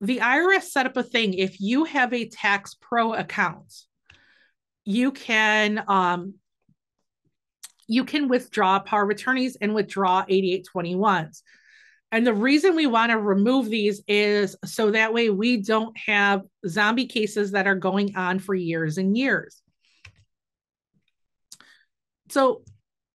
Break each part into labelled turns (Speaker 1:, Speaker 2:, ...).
Speaker 1: the IRS set up a thing. If you have a Tax Pro account, you can withdraw power of attorneys and withdraw 8821s. And the reason we want to remove these is so that way we don't have zombie cases that are going on for years and years. So,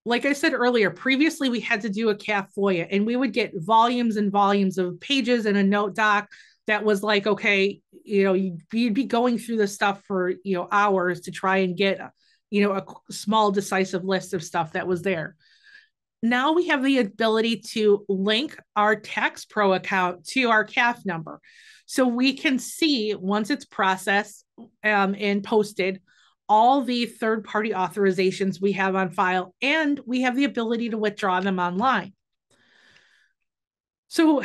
Speaker 1: like I said earlier, previously we had to do a CAF FOIA and we would get volumes and volumes of pages in a note doc that was like, okay, you'd be going through this stuff for, hours to try and get, a small decisive list of stuff that was there. Now we have the ability to link our Tax Pro account to our CAF number. So we can see once it's processed and posted, all the third-party authorizations we have on file, and we have the ability to withdraw them online. So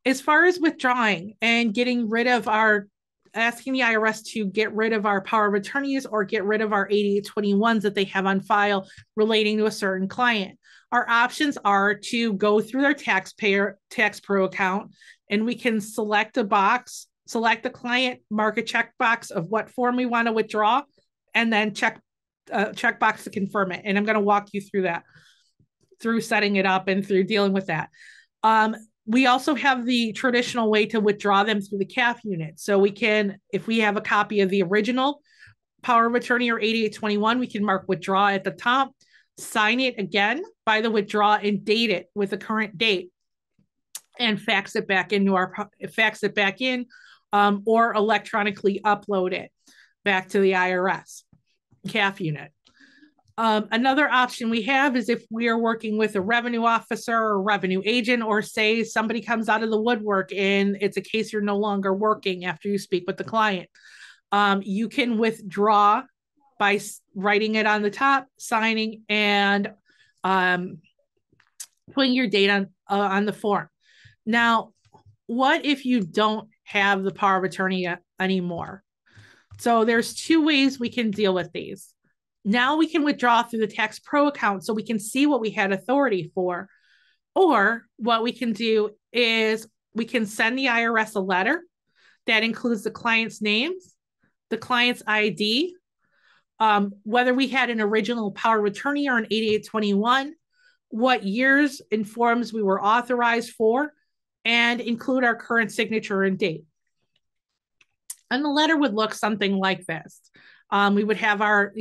Speaker 1: as far as withdrawing and getting rid of asking the IRS to get rid of our power of attorneys or get rid of our 8821s that they have on file relating to a certain client, our options are to go through their Tax Pro account, and we can select a box, select the client, mark a checkbox of what form we want to withdraw, and then checkbox to confirm it. And I'm going to walk you through that, through setting it up and through dealing with that. We also have the traditional way to withdraw them through the CAF unit. So we can, if we have a copy of the original power of attorney or 8821, we can mark withdraw at the top, sign it again by the withdraw and date it with the current date, and fax it back in, or electronically upload it back to the IRS CAF unit. Another option we have is if we are working with a revenue officer or revenue agent, or say somebody comes out of the woodwork and it's a case you're no longer working after you speak with the client. You can withdraw by writing it on the top, signing, and putting your date on the form. Now, what if you don't have the power of attorney anymore? So there's two ways we can deal with these. Now we can withdraw through the Tax Pro account so we can see what we had authority for. Or what we can do is we can send the IRS a letter that includes the client's names, the client's ID, whether we had an original power of attorney or an 8821, what years and forms we were authorized for, and include our current signature and date. And the letter would look something like this. We would have our,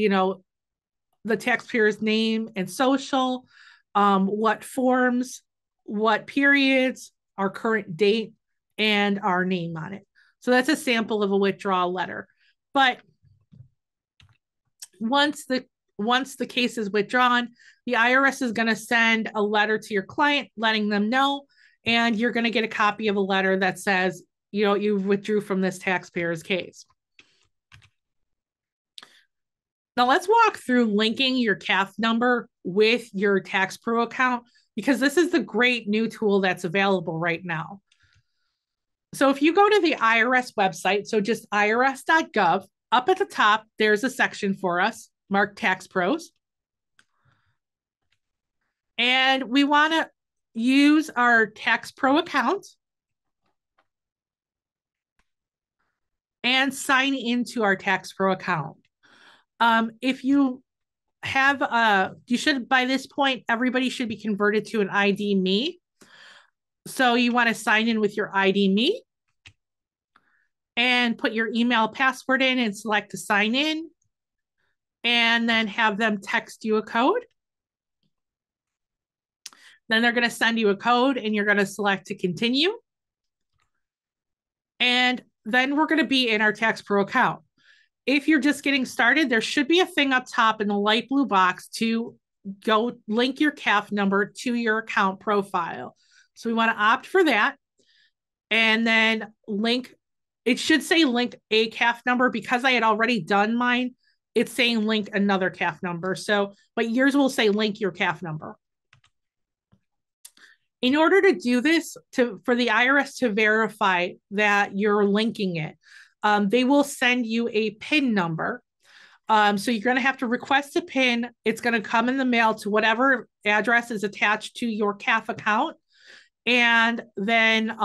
Speaker 1: the taxpayer's name and social, what forms, what periods, our current date, and our name on it. So that's a sample of a withdrawal letter. But once the case is withdrawn, the IRS is going to send a letter to your client letting them know, and you're going to get a copy of a letter that says, you withdrew from this taxpayer's case. Now let's walk through linking your CAF number with your Tax Pro account, because this is the great new tool that's available right now. So if you go to the IRS website, so just irs.gov, up at the top, there's a section for us marked Tax Pros. And we want to use our Tax Pro account and sign into our Tax Pro account. If you have you should, by this point, everybody should be converted to an ID Me. So you want to sign in with your ID Me and put your email password in and select to sign in, and then have them text you a code. Then they're going to send you a code and you're going to select to continue. And then we're going to be in our Tax Pro account. If you're just getting started, there should be a thing up top in the light blue box to go link your CAF number to your account profile. So we want to opt for that. And then it should say link a CAF number. Because I had already done mine, it's saying link another CAF number. So, but yours will say link your CAF number. In order to do this, for the IRS to verify that you're linking it, they will send you a PIN number. So you're going to have to request a PIN. It's going to come in the mail to whatever address is attached to your CAF account. And then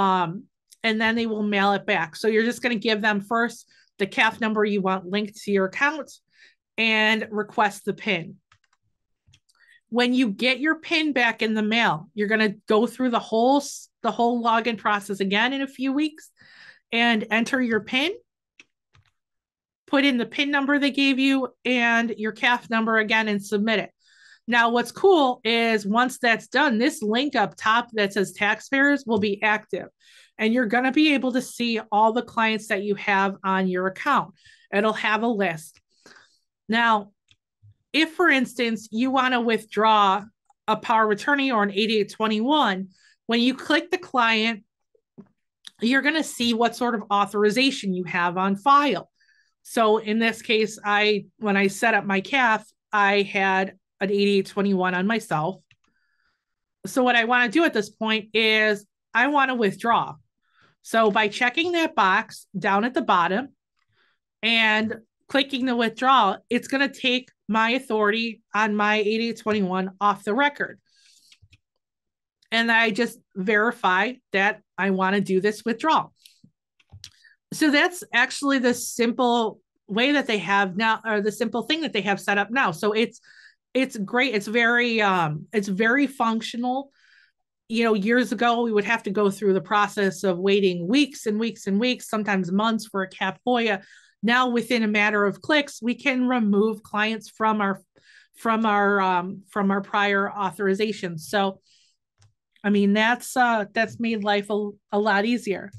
Speaker 1: and then they will mail it back. So you're just going to give them first the CAF number you want linked to your account and request the PIN. When you get your PIN back in the mail, you're going to go through the whole login process again in a few weeks and enter your PIN, put in the PIN number they gave you and your CAF number again and submit it. Now, what's cool is once that's done, this link up top that says taxpayers will be active, and you're going to be able to see all the clients that you have on your account. It'll have a list. Now, if, for instance, you want to withdraw a power of attorney or an 8821, when you click the client, you're going to see what sort of authorization you have on file. So in this case, when I set up my CAF, I had an 8821 on myself. So what I want to do at this point is I want to withdraw. So by checking that box down at the bottom and clicking the withdrawal, it's going to take my authority on my 8821 off the record. And I just verify that I want to do this withdrawal. So that's actually the simple way that they have now, or the simple thing that they have set up now. So it's great. It's very functional. You know, years ago, we would have to go through the process of waiting weeks and weeks and weeks, sometimes months for a CAF FOIA. Now, within a matter of clicks, we can remove clients from our prior authorizations. So, I mean, that's made life a lot easier.